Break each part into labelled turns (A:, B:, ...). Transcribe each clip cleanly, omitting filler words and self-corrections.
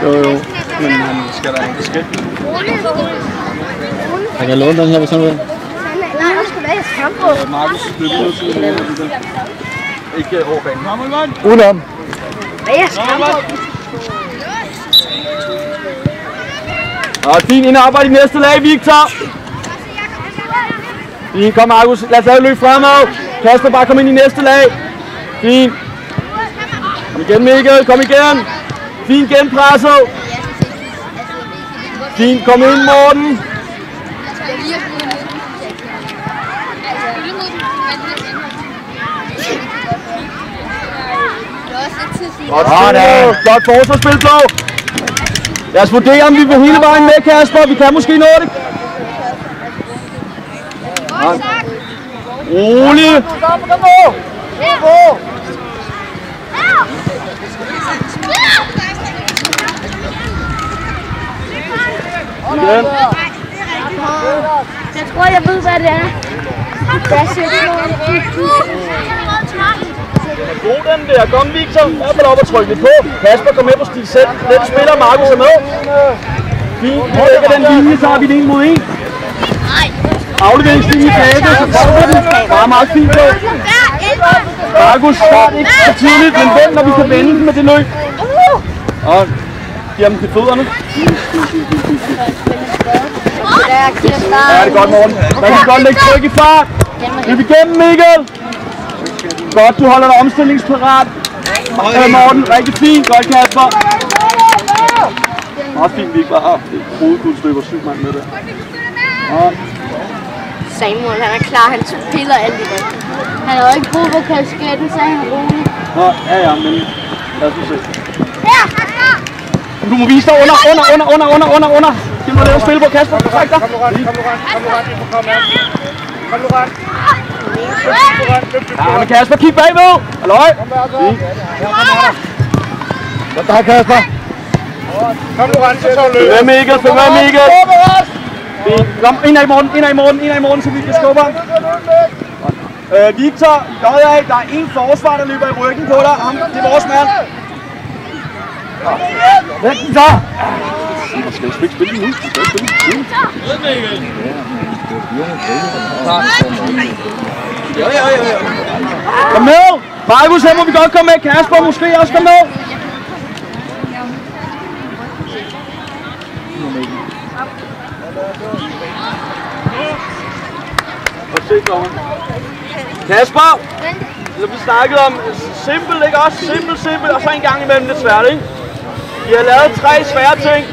A: Jo, men han skal da ikke skidt. Han kan låne den her, hvis han vil.
B: Nej, jeg skulle da ikke skampe.
A: Markus, det er blevet til det. Ikke over banen.
C: Udenom.
B: Hvad er skampe?
C: Fint, ind og arbejde i næste lag, Victor. Fint, kom Markus, lad os lave løb fremad. Kasper, bare kom ind i næste lag. Fint. Kom igen Mikkel, kom igen. Fint genpresset. Fint, kom ind Morten. Flot forsvarsspil, Blå. Lad os vurdere, om vi vil hele vejen med, Kasper. Vi kan måske nå det. Rolig. Igen.
B: Jeg tror, jeg ved, hvad det er.
C: God den der. Kom Victor. Jeg får op og trykke lidt på. Kasper, kom med på stil selv. Den spiller Markus er med. Fint. Vi lægger den linje, så har vi det 1 mod 1. Afleveringslinje tilbage, så får vi den. Bare meget fint på. Markus, start ikke så tidligt, men vent, når vi kan vende den med det løb. Og giver dem til fødderne. Ja, det er godt, Morten. Der kan godt lægge tryk i fart. Løb igennem, Mikkel. Godt, du holder dig omstillingsparat. Morten, rigtig fint. Godt, Kasper. Meget fint, vi ikke bare har hovedguldstykker 7 mand med det.
B: Samuel, han er klar. Han piller alt i det. Han har ikke brug for kasketten, så han er rolig.
C: Ja, men lad os se. Du må vise dig under. Giv mig lidt at spille på, Kasper. Træk dig.
D: Kom nu ret.
C: Ja, men Kasper, kig bagved. Halløj. Godt dig, Kasper.
D: Kom nu ret, så løb.
C: Følg med, Mikkel. Kom, ind af i morgen, så vi kan skubbe. Victor, J.A., der er en forsvar, der løber i ryggen på dig. Det er vores mand. Væk den så! Jeg skal ikke spille nu. Ja. Kom med! Markus, her må vi godt komme med. Kasper, måske også komme med. Kasper! Vi snakkede om simpelt, ikke også? Simpelt, og så en gang imellem lidt svært, ikke? Vi har lavet 3 svære ting.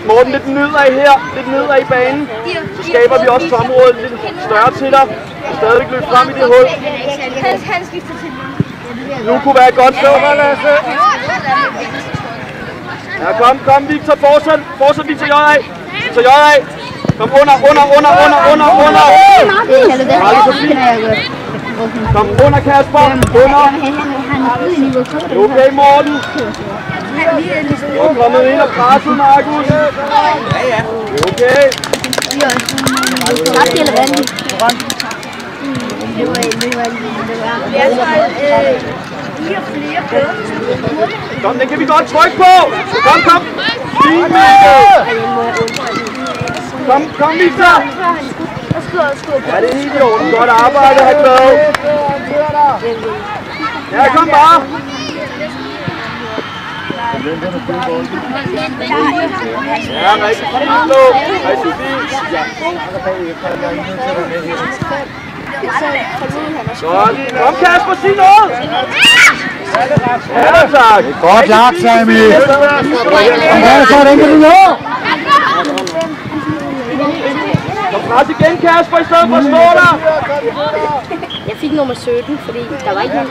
C: Morten, lidt nedad her, lidt nedad i banen. Så skaber vi også tområdet lidt større til dig. Og stadig løbe frem i det hul. Nu kunne være et godt slå. Ja, kom Victor, fortsæt Victor J.A. Victor J.A. Kom under. Kom under, Kasper. Under. Okay, Morten. Du er kommet ind og presset, Markus. Ja. Okay. Kom, den kan vi godt trykke på. Kom. Fint, Mikkel. Kom, Victor. Ja, det er helt i orden. Godt arbejde, har glad. Ja, kom bare. Ja, rigtig fint, Lå. Rigtig fint. Godt. Kom, Kasper, sig noget. Ja, tak.
A: Godt lagt, Sami. Ja, sådan kan du nå.
C: Kom pres igen, Kasper, i stedet for at stå der.
B: Jeg fik nummer 17, fordi der var ikke nogen,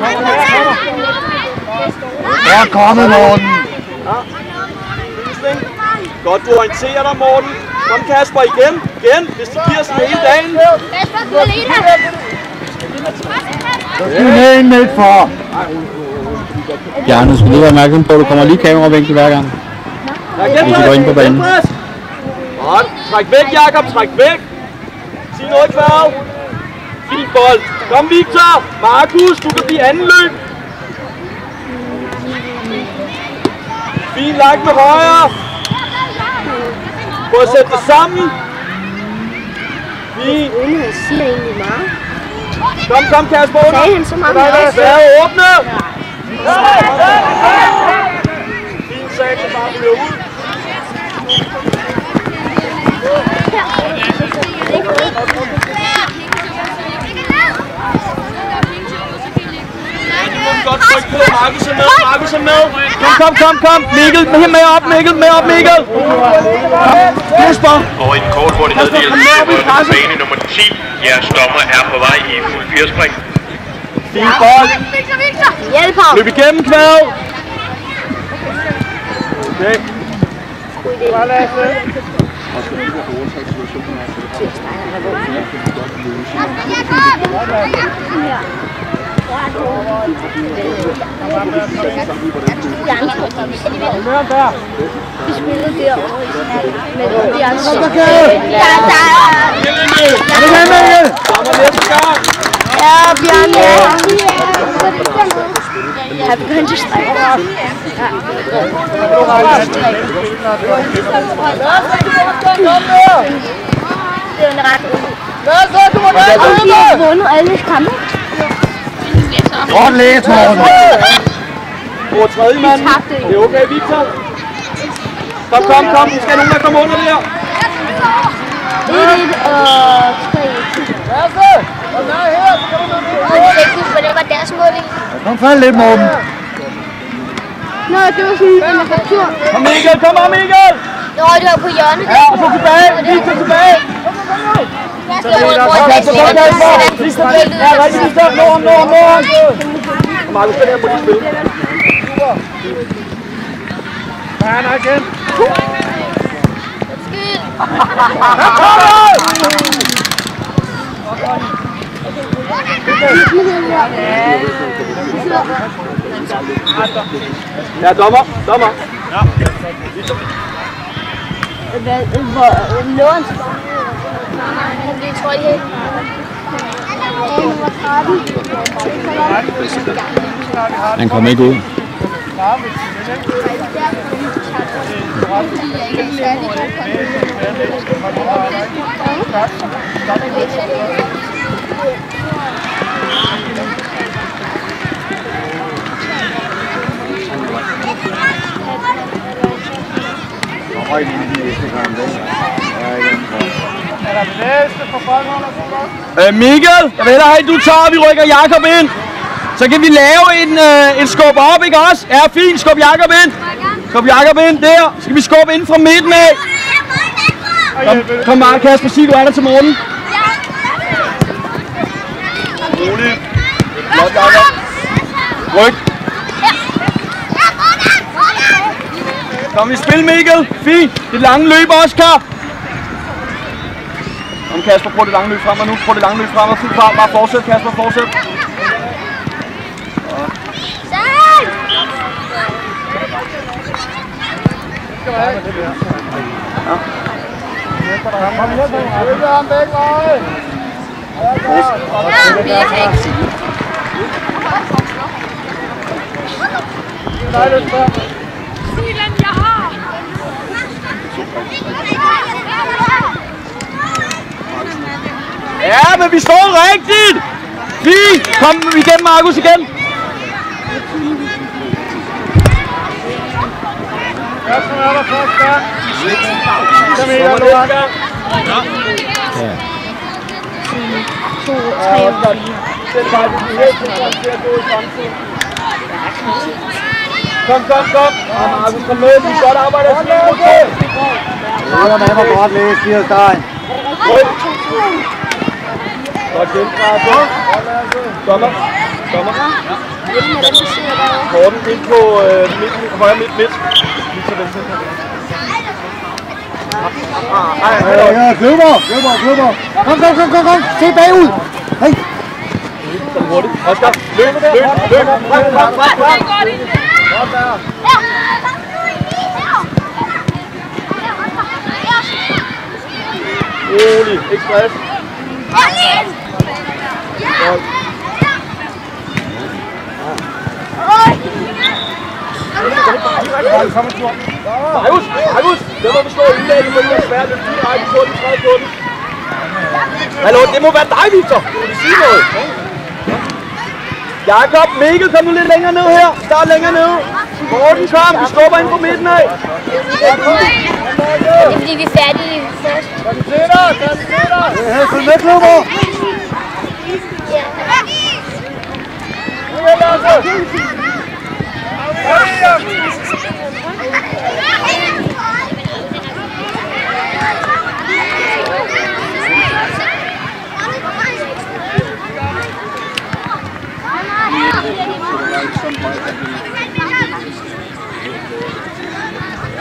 A: Ja, kommet, Morten.
C: omstilling. Godt, du orienterer dig, Morten. Kom, Kasper, igen. Det giver sådan hele dagen.
B: Kasper, du er alene.
D: Det er en midt for.
A: Ja, nu skal lige være opmærksom på, at du kommer lige kameravinkel hver gang. Hvis I går ind på banen.
C: Godt. Træk væk, Jakob. Træk væk. Sig noget, Kvav. Fint bold. Kom, Victor. Markus, du kan blive anden løb. Fint lagt med højre. Prøv at sætte det sammen. Fint.
B: Han siger egentlig meget.
C: Kom, Kasper.
B: Sagde han så meget med os?
C: Svær åbne. Fint sag, så bare bliver ud. Godt tryk på. Markus er med. Kom. Mikkel, med op, Mikkel. Jesper.
E: Og en kort hurtig meddelelse på bane nummer 10. Jeres dommer er på vej i fuld firespring.
C: Fint bold.
B: Hjælp ham.
C: Løb igennem, Kvav. Okay.
B: Vi spillede derovre med de andre. Ja, Bjørn, jeg begyndte at strække. Det er en ret. Og de har vundet alle kampe.
D: Godt læst, Morten.
C: Over tredje mand. Det er okay, Victor. Kom. Vi skal nogen, der kommer under der.
B: 1-1 og 3-1. Hvordan var deres mål?
D: Kom fald lidt, Morten.
B: Nå, det var sådan en retur.
C: Kom, Mikkel.
B: Nå, det var på hjørnet.
C: Ja, og så tilbage. Victor tilbage. Ja, rigtig stop. Nå ham. Markus, den her må de spille.
D: Han er igen.
C: Ja, dommer.
B: Hvor lån til han tror jeg helt.
A: Han kommer ikke ud.
C: Mikkel, jeg vil hellere have, at du tager, vi rykker Jakob ind. Så kan vi lave en skub op, ikke også? Ja, fint, skub Jakob ind der. Så skal vi skubbe ind fra midten af. Kom bare, Kasper, sig du er der til morgen. Rolig. Flot, Jakob. Ryk. Kom, vi spil, Mikkel. Fint. Det lange løb også, Kap. Kom, Kasper, prøv det lange løb frem nu. Fuld fart. Bare fortsæt, Kasper, fortsæt. Ja, men vi står rigtigt! Fint! Kom igen, Markus, igen!
D: Jeg som er der først gang. Kom her, Luan.
A: Ja.
B: 2, 3 og 4.
C: Kom. Markus, kom med. Vi er godt arbejde.
D: Det var godt læst, Kirs Stein.
C: Godt genfra. Dommer. Morten ind på midten, højre midt. Lige til venstre.
D: Løber. Kom. Se bagud. Hey.
C: Kom hurtigt. Oscar, løb. Frem. Rolig, ikke stress. Marius, det må vi slå indlæg, det må være svært, det er direkte på den, træde på den. Hallo, det må være dig, Victor. Du vil sige noget. Jakob, Mikkel, kom nu lidt længere ned her. Start længere ned. Morten, kom, vi stopper ind på midten af.
B: Det er fordi vi er færdige først.
D: Følg med, klubber.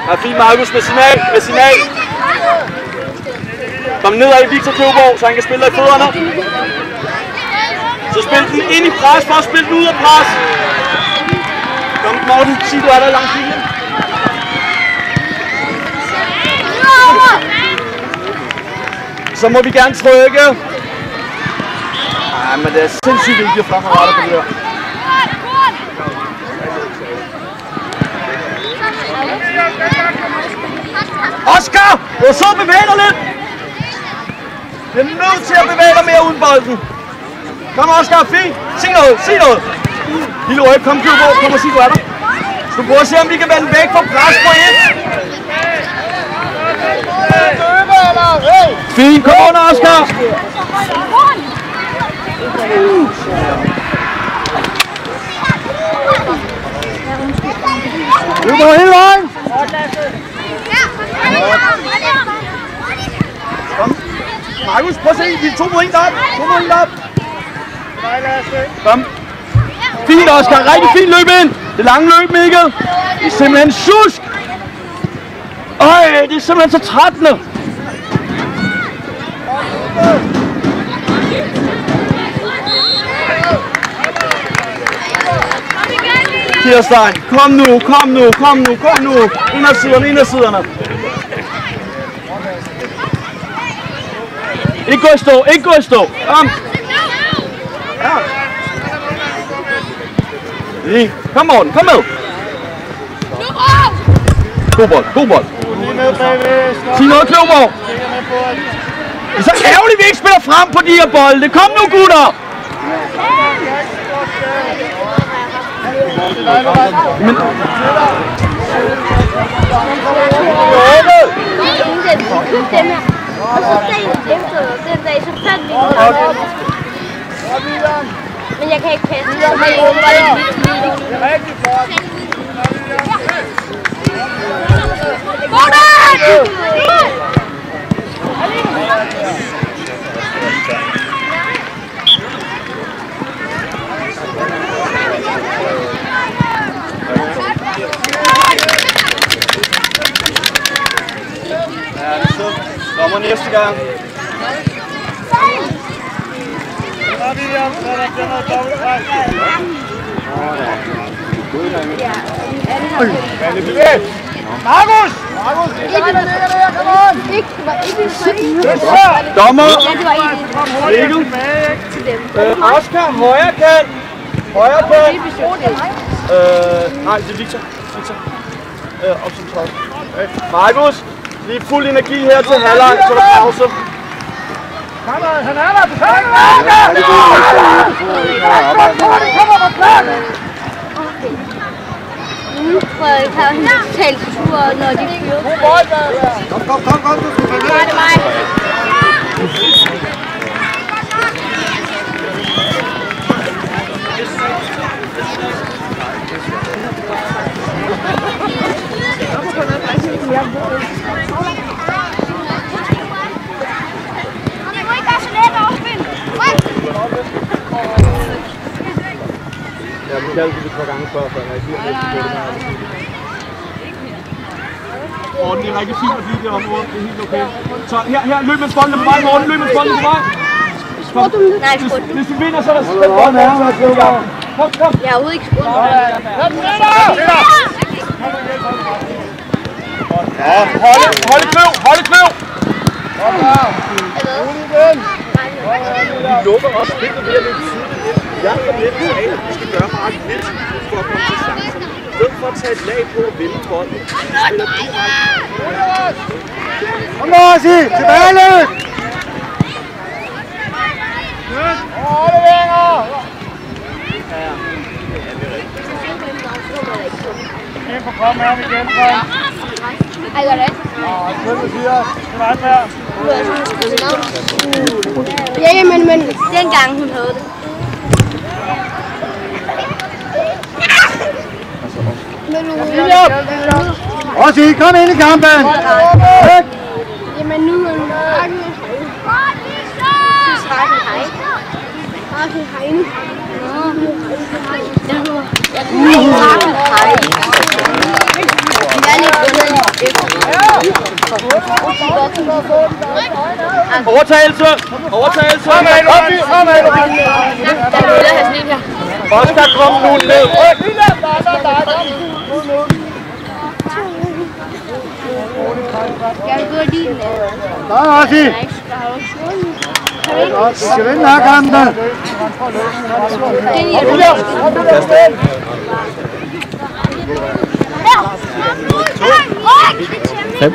C: Ja, fint, Markus, med signal. Kom nedad i Victor Kjøberg, så han kan spille dig i fødderne. Så spil den ind i pres, for at spille den ud af pres. Kom, Morten, sig du er der langs linjen. Så må vi gerne trykke. Ej, men det er sindssygt vigtigt at fremadrettet på det her. Oscar! Du så bevæger dig lidt! Det er nødt til at bevæge dig mere uden bolden. Kom Oscar, fint! Sig noget! Lille Røg, kom Kjøberg, kom og sig du er der. Så du prøver at se om vi kan vende væk fra pres på 1. Fint, kom under Oscar!
D: Løber hele vejen!
C: Kom. Markus, prøv at se, vi er 2 mod 1 op. Kom. Fint, Oscar. Rigtig fint løb ind. Det lange løb, Mikkel. Det er simpelthen sjusk. Øj, det er simpelthen så trættende. Kirstein, kom nu. Ind ad siderne. Ikke gå i stå. Kom. Ja. Kom Morten, kom med. God bold. Sig noget, Kjøberg. Det er så ærgerligt, vi ikke spiller frem på de her bolde. Kom nu, gutter. Men...
B: Og så dagen efter den dag, så fandt vi den. Men jeg kan ikke passe det, så jeg var lidt lige.
D: Rigtig flot.
C: Kommer næste gang.
D: Markus!
C: Dommer! Mikkel! Oscar, højre kant! Nej, det er Victor. Op som 12. Markus! Lige fuld energi her til halvleg, så der pause.
D: Han er der!
B: Nu Frederik har han totalt tur, når de fyrer.
D: Kom.
B: Nu er det mig.
C: Ja, vi kaldte det et par gange før, så jeg ikke helt på det her. Morten, det er rigtig fint at blive det område. Det er helt okay. Så her, løb med bolden på vej, Morten. Løb med bolden på vej. Hvis du vinder, så er der spændt bolden. Kom.
B: Jeg er ude ikke skudt.
C: Hold i kløv. Vi lukker også spillet ved at løbe tidligt. Jeg er lidt af, at vi skal gøre meget lidt for at komme til chancerne. I stedet for at tage et lag på og vinde bolden.
D: Kom nu, Asi! Tilbage løb! Ind på komme her igen, Frank.
B: Ej, gør det. Ja, men dengang hun havde det.
D: Rossi, kom ind i kampen!
B: Jamen nu er hun
C: Overtagelse! Oscar, kom nu ned!
D: Så, Rossi! Vi skal vinde her kampen!
A: Fem.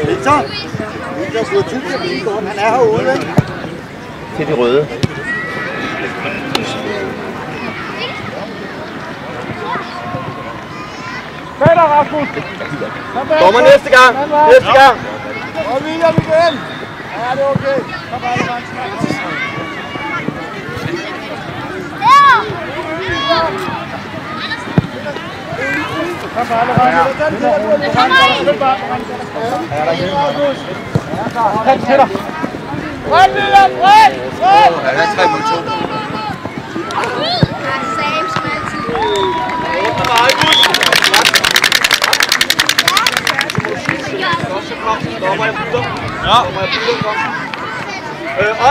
D: Victor! Victor skulle tid til at blive gården. Han er herude, ikke?
C: Til de røde.
D: Fælder, Rasmus!
C: Dommer næste gang!
D: Og William igen! Ja, det er okay. Kom bare,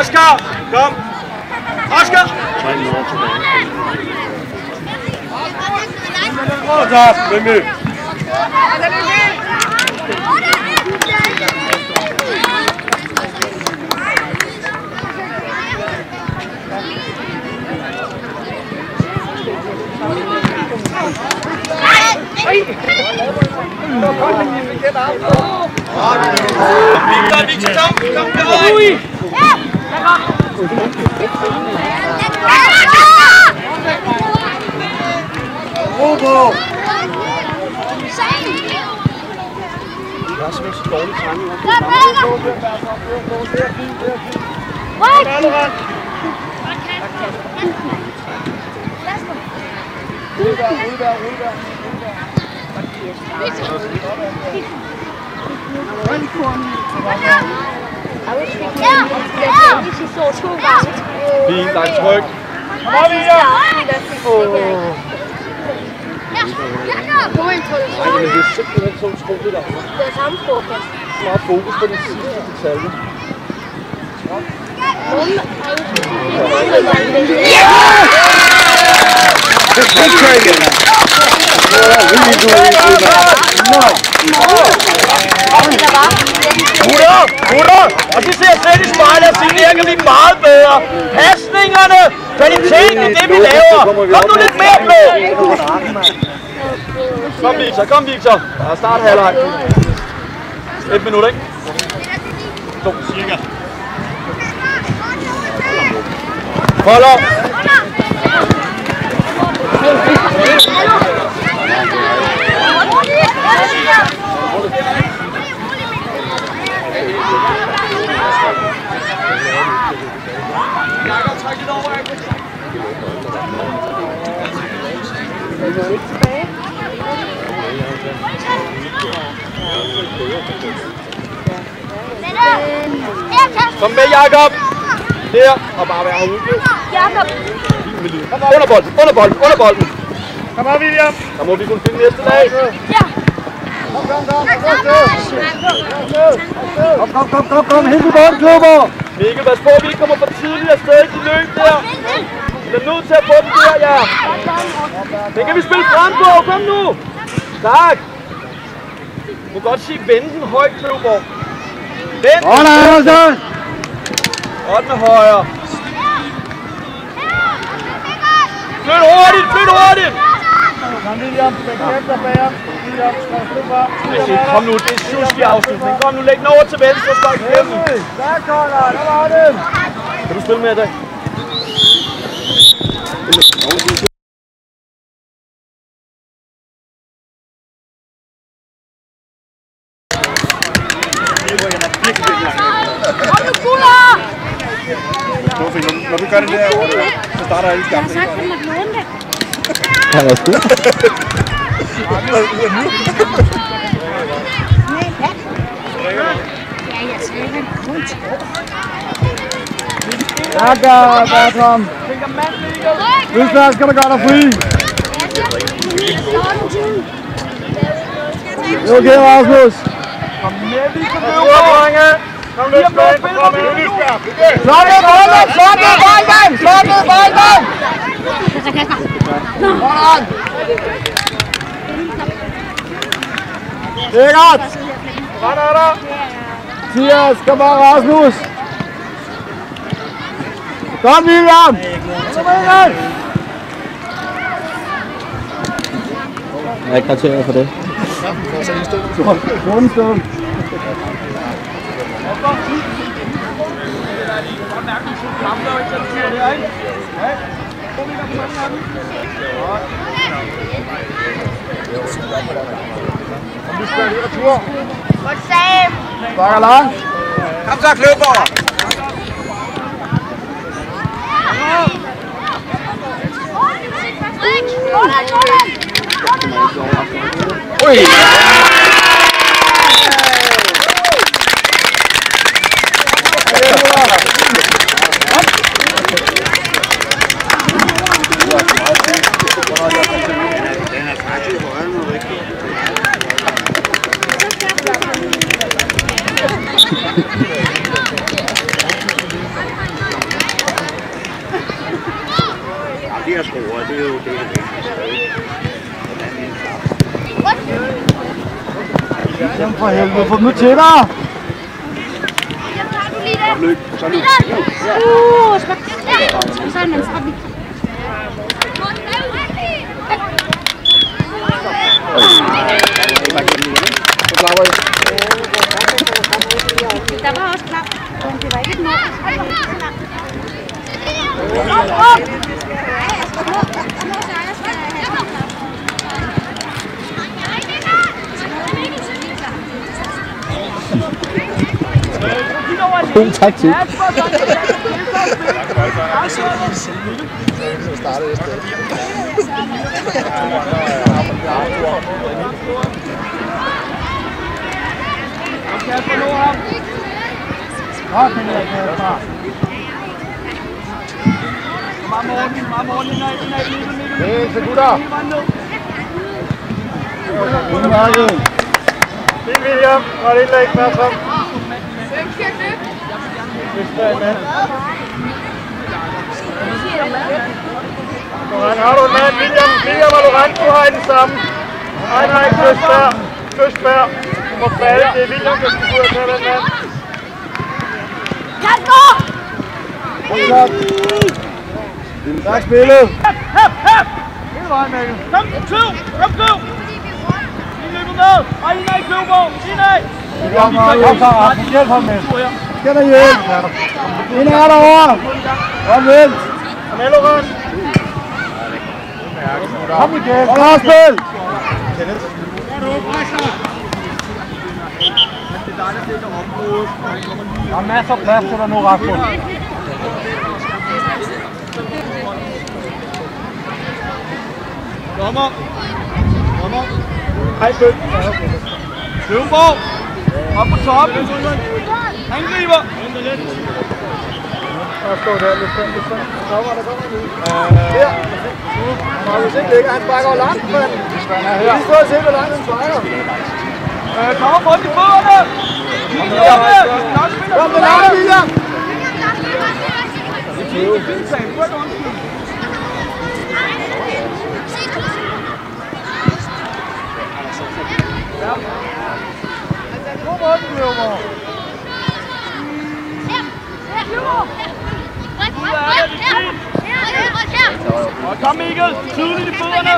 C: Oscar, kom! Oscar! Fint, langt tryk.
D: Kom op, William!
C: Det er simpelthen så utroligt.
B: Det er samme fokus.
C: Meget fokus på de sidste detaljer. Gutter! Og de ser selv i spejlet og siger, at det kan blive meget bedre. Pasningerne, kvaliteten i det, vi laver. Kom nu lidt mere på! Kom Victor. Der er start halvleg. 1 minut, ikke? 2 cirka. Hold op! Kom med, Jakob. Der, og bare være herude.
B: Jakob.
C: Under bolden.
D: Kom her, William.
C: Der må vi kunne finde næste lag.
B: Ja.
C: Kom, hen til bolden, klubber. Mikkel, pas på, vi ikke kommer for tidligt afsted i de løb der. Vi er nødt til at få den der, ja. Den kan vi spille frem på, kom nu. Tak. Du må godt sige, vende den højt, klubber. Vend den. Godt med højre. Flyt hurtigt.
D: Kom, William. Læg efter bag ham. William,
C: kom nu, det er sushi afslutning. Kom nu, læg den over til venstre, så igennem.
D: Der Conor, der var den.
C: Kan du spille med i dag?
D: Når du gør det der, så starter alle kampen.
B: Jeg har sagt, at man må låne det.
A: Ja, hvad skal
D: Jakob, Bertram. Østberg skal du gøre dig fri. Det er okay, Rasmus.
C: Kom med, vi kan løbe, drenge.
D: Kom nu, Svend. Kom med, Østberg.
C: Slå ned bolden!
D: Lækkert. Sådan er der. Mathias, kom bare, Rasmus. Godt, William. Kom ind.
A: Jeg er ikke karakteret for det.
D: Sådan stund. Bakker langt.
C: Kom så, klubber! Ui!
F: Det at score, det er jo det,
D: Jamen for helvede, få dem nu til dig!
F: løb. Så løb.
B: Sådan en strap. Der var også klap, men det var ikke et mål.
A: God taktik.
D: Så gutter! Fint, William. Godt indlæg, Bertram. Loran, har du en mand? William og Loran, du har den sammen. Nej, Østberg. Må falde. Det er William, der skal ud og tage den mand.
B: Kasper!
D: Tak spillet.
C: Hele vejen, Mikkel. Kom, kløv! I løber med! Og ind i kløvborg! Indad!
D: Kom så, Rasmus. Hjælp ham med. Skal der hjælp? Ind er derovre. Kom vent.
C: Kom med, Loran!
D: Kom igen. Kom og spil. Der er masser af plads til dig nu, Rasmus.
C: Dommer!
D: Hej, Bøn.
C: Løvborg. Op på toppen. Angriber.
D: Der står der lidt frem. Kommer der her. Hvis ikke ligger, han sparker langt, men vi får se, hvor langt han sparker.
C: Kommer rundt i fødderne.
D: Kom, det lader William.
C: Kom Mikkel, tydeligt i fødderne.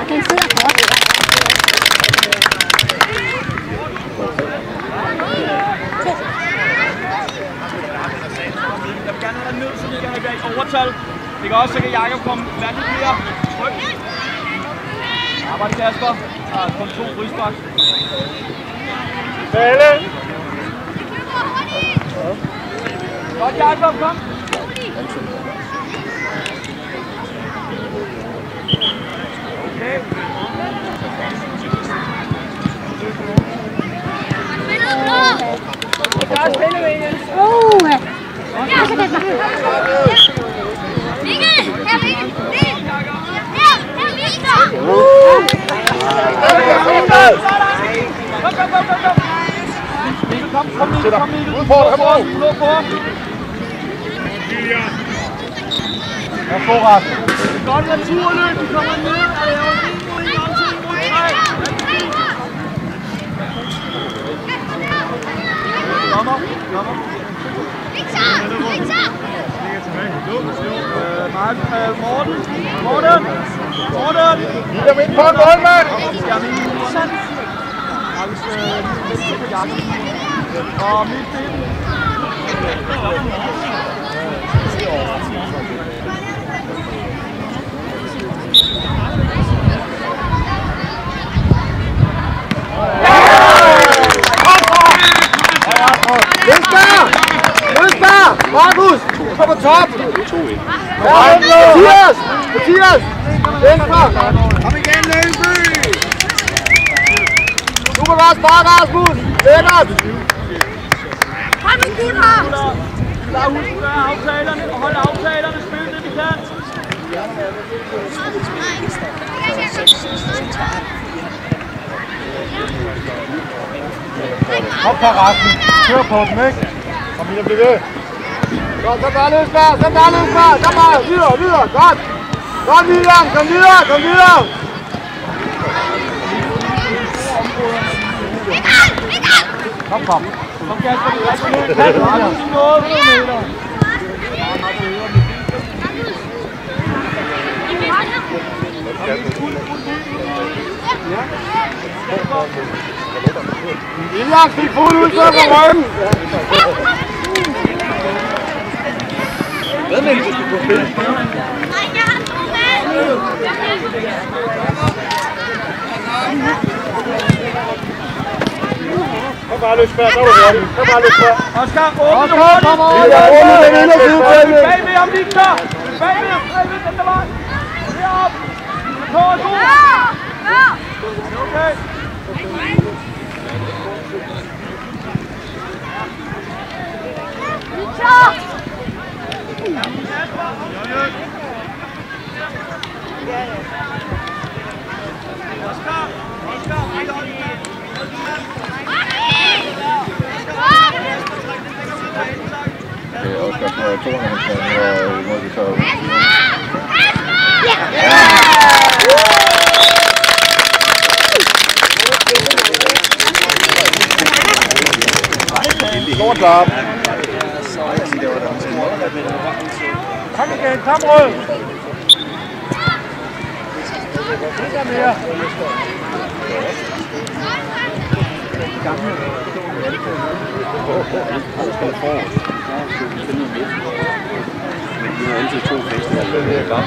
B: Den sidder godt.
C: Jeg vil gerne have dig ned, så vi kan have i overtal. Det kan også, så kan Jakob komme lidt mere tryk. Arbejde Kasper. Kun 2 frispark.
D: Balle.
C: Godt Jakob, kom. Okay. Der er spillevægen.
B: Ja, så kan jeg. Mikkel! Her, Mikkel! Her, Mikkel!
C: Kom, Mikkel. Ud på.
D: Jeg får resten.
C: Godt returløb, vi kommer ned og laver en mod en omsætning mod 3. Kommer. Morten!
D: William ind på en målmand!
C: Og midtbilen.
D: Løsberg! Markus! Kom på top! Mathias! Venstre! Kom igen, Løsby! Du kan bare spare, Rasmus! Lækkert!
B: Kom nu, gutter!
C: Lad huske at gøre aftalerne og holde aftalerne. Spil det, vi kan.
D: Kom for Rasmus! Kør på den, ikke? Kom videre, bliv ved! Godt, så bare Løsberg! Kom bare! Videre! Godt! Godt, William! Kom videre! Kom!
C: Kom Kasper, det er rigtig lidt. Kan du have noget kilometer?
D: William, stik fuld ud, så på ryggen! Hvad med, hvis du skal på spil?
B: Nej, jeg har 2 mand!
D: Kom bare, Løsberg, så er du hurtig. Kom bare, Løsberg.
C: Oscar, åbne hurtigt! Bagved ham, Victor! Bagved, den der vej! Herop! På! Okay!
B: Victor!
C: Oscar!
F: Oscar på 200 og må vi så...
D: Stort op. Kom igen, kom Rød. Ikke mere.
A: Vi har altid 2 fester.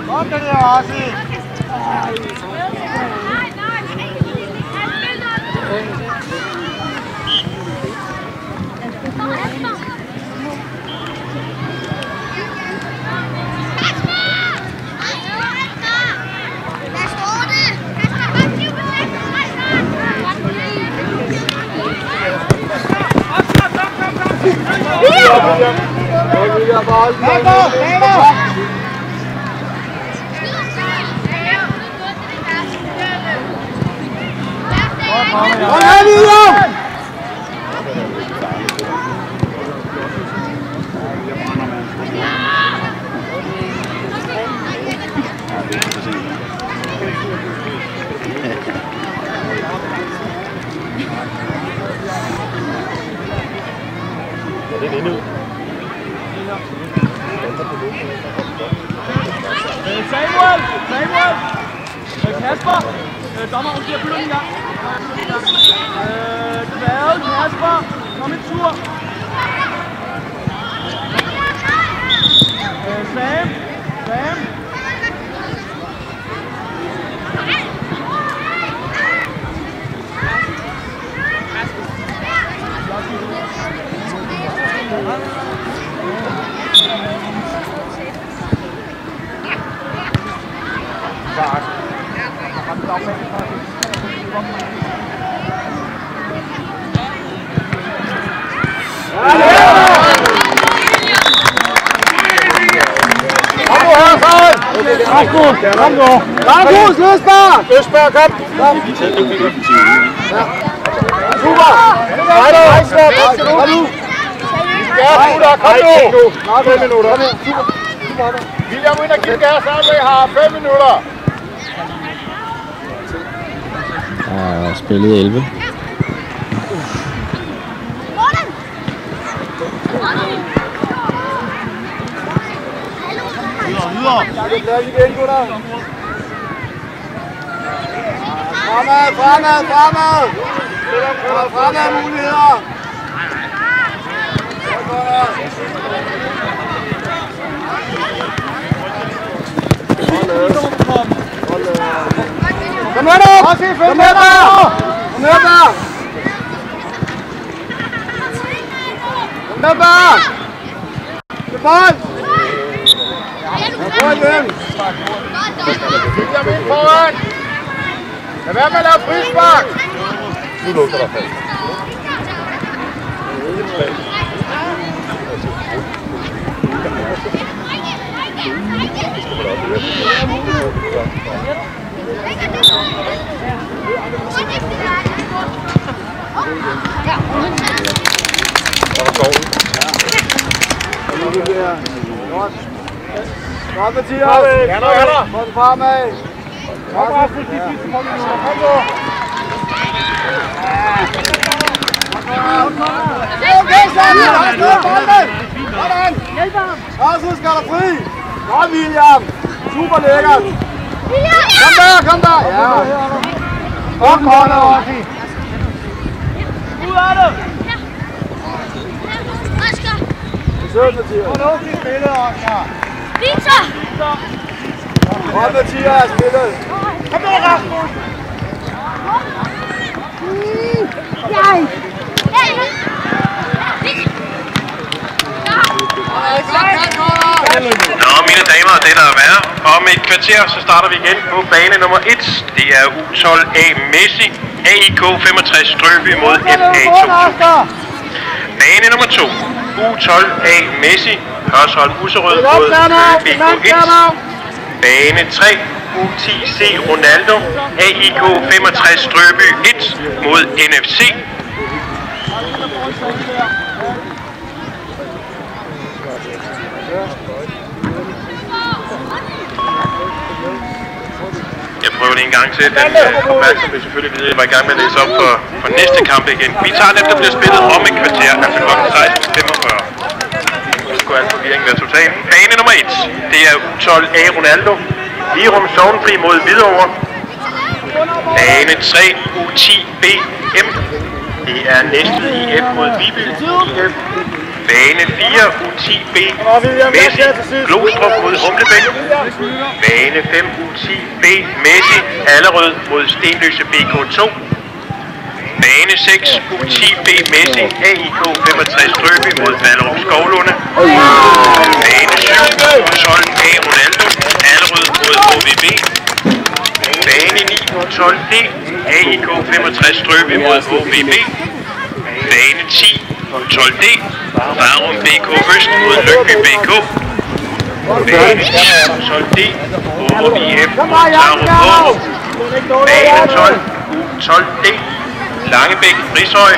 D: Kom det der, Arsi.
C: Samuel! Kasper! Dommeren giver bølgen i gang. Kvade, Kasper! Kom en tur! Sam! Markus, Løsberg!
D: Løsberg, kom! Super! Ej, stop! Kom nu! Kom nu! 5 minutter! William, ind og giv gas, André har 5 minutter!
A: Der er spillet 11.
D: Fremad! Fremad muligheder! Kom med der! Kom med der! Kom med der! Kom med der! Til bold! Prøv igen! William ind foran! Lad være med at lave frispark! Nu lukker der fast. Godt, Mathias! Kom fremad! Kom Rasmus skal der fri! Godt, William! Super lækkert! Kom der! Ja! Kom, Conor!
C: Ud af det!
D: Sød, Mathias!
C: Fornuftigt spillet, Oscar!
B: Victor!
D: Godt, Mathias! Spillet!
C: Kom med, Rasmus!
E: Nå, mine damer og det der er værre. Om et kvarter, så starter vi igen på bane nummer 1. Det er U12A Messi, AIK 65 Strøby mod FA 2000. Bane nummer 2. U12A Messi, Hørsholm Usserød mod BK 1. Bane 3. U10C Ronaldo, AIK 65 Strøby 1 mod NFC. Jeg prøver det en gang til. Den opmærksomhed selvfølgelig ved, jeg var i gang med at læse op for næste kamp igen. Vi tager den, der bliver spillet om et kvarter, altså kl. 16.45. Så skulle al forvirring være total. Bane nummer 1, det er U12A Ronaldo, Virum Sognfri mod Hvidovre. Bane 3, U10BM, det er Næstved IF mod Viby IF. Bane 4, U10B, Messi, Glostrup mod Humlebæk. Bane 5, U10B, Messi, Allerød mod Stenløse BK2. Bane 6, U10B, Messi, AIK 65 Strøby mod Ballerup Skovlunde. Bane 7, U12A, Ronaldo, Allerød mod HVB. Bane 9, U12D, AIK 65 Strøby mod HVB. Bane 10, U12D, Farum BK Øst mod Lyngby BK. Bane 10, U12D, HVF mod Tarup Hårup. Bane 12, U12D, Langebæk Rishøj.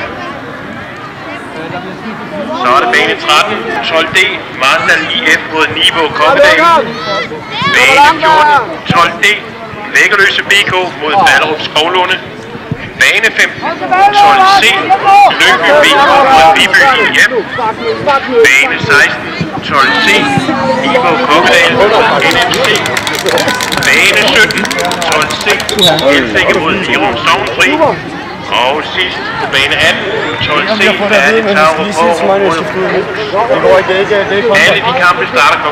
E: Så er det bane 13, U12D, Marstal IF mod Niveau Kokkedal. Bane 14, U12D, Væggerløse BK mod Ballerup Skovlunde. Bane 15, U12C, Lyngby BK mod Viby IF. Bane 16, U12C, Niveau Kokkedal mod NMC. Bane 17, U12C, Helsinge mod Lirum Sognfri. Og sidst på bane 18, 12C, færdig Tarup Hårup mod Hus. Alle de kampe starter kl.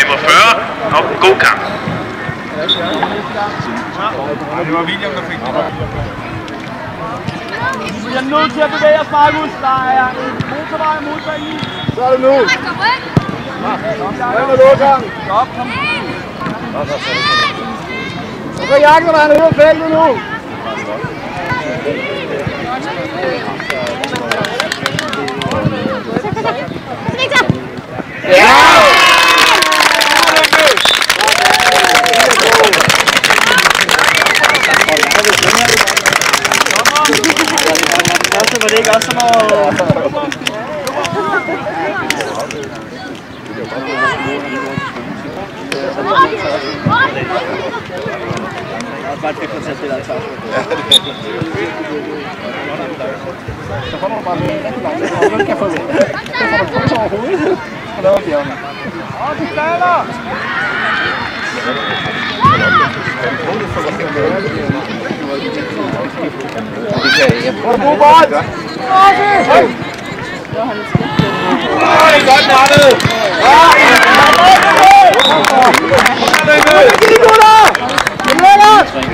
E: 16.45 og god kamp.
C: Det var William, der fik det. Vi er nødt til at bevæge os, Markus. Der er en motorvej mod sig i. Så er det nu. Hvem er lukket? Stop, kom. Så jagter der, han er ude af feltet nu. Ja! Var det ikke også sådan noget? Bare et kvarter til at tage. Så kommer du bare med rigtig langt. Jeg kan få det. Så får du punkt over hovedet. Og laver bjergene. Åh, de falder! Hvor er du god bold? Det er godt rettet!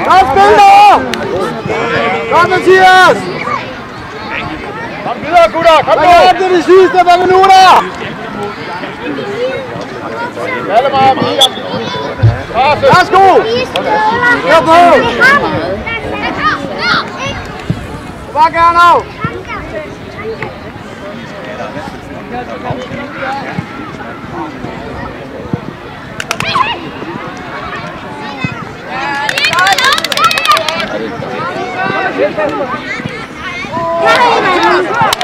C: Der er spil derovre! Kom, Mathias! Kom videre, gutter! Kom nu! Kom til de sidste par minutter! Valdemar, William! Værsgo! Kør på! Bare gerne af!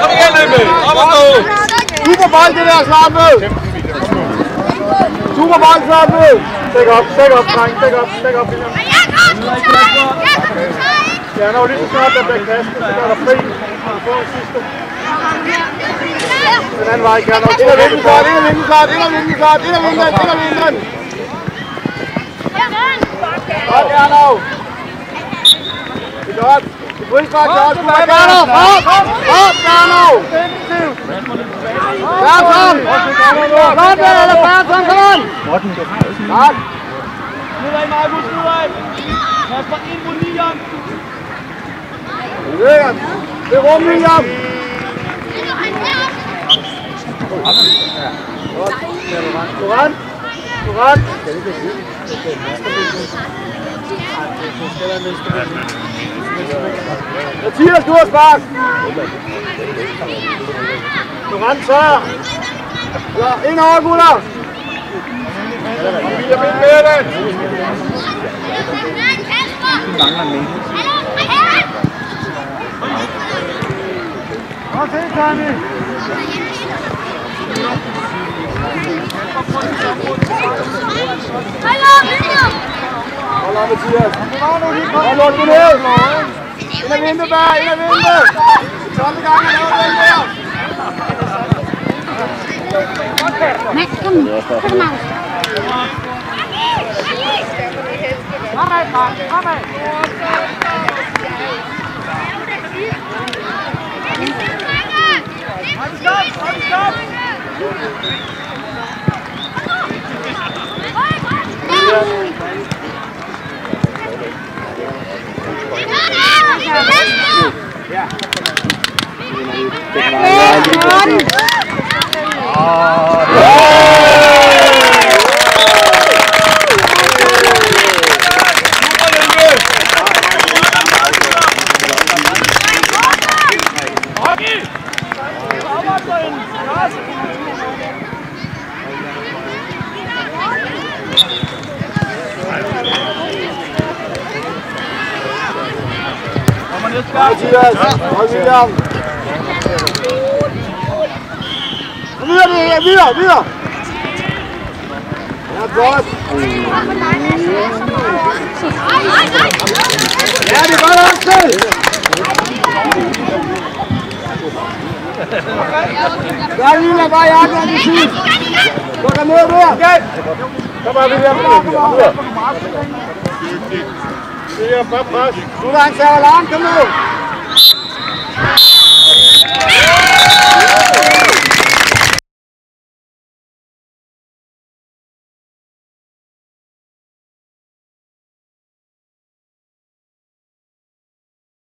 C: Kom igen, Løbbe! Op og stå! Super bold, det der, slap med! Super bold, slap med! Stik op, dreng, stik op, William. Ja, når lige så snart der bliver kastet, så gør der fri. Du får en sidste. Den anden vej, gerne nok. Ind og vinde klart, ind og vinde klart, ind og vinde klart, ind og vinde den, ind og vinde den. Godt, Gernov. Det er godt. Det er frispark, Gernov. Gernov, op, Gernov. Bertram. Godt, eller Bertram, kom on. Godt. Nedad, Markus, nedad. Kasper ind mod William. Det er rum, William. Duran. Mathias, du har spark. Duran tør. Ind over, gutter. William ind med den. Kom til, Tommy. Hold op, Mathias. Hold op, du ned. Ind og vente, bare. Ind og vente. Tomme gang, han laver den der.
B: Mads, kom. Kom, Mads.
C: Fremad. Stop.
D: Videre! Ja, godt! Ja, det er godt også! Gør lige bare jakken af det sidst! Lukker ned der! Okay! Kom bare videre! Det er bare pres! Nu er der en server langt, kom nu!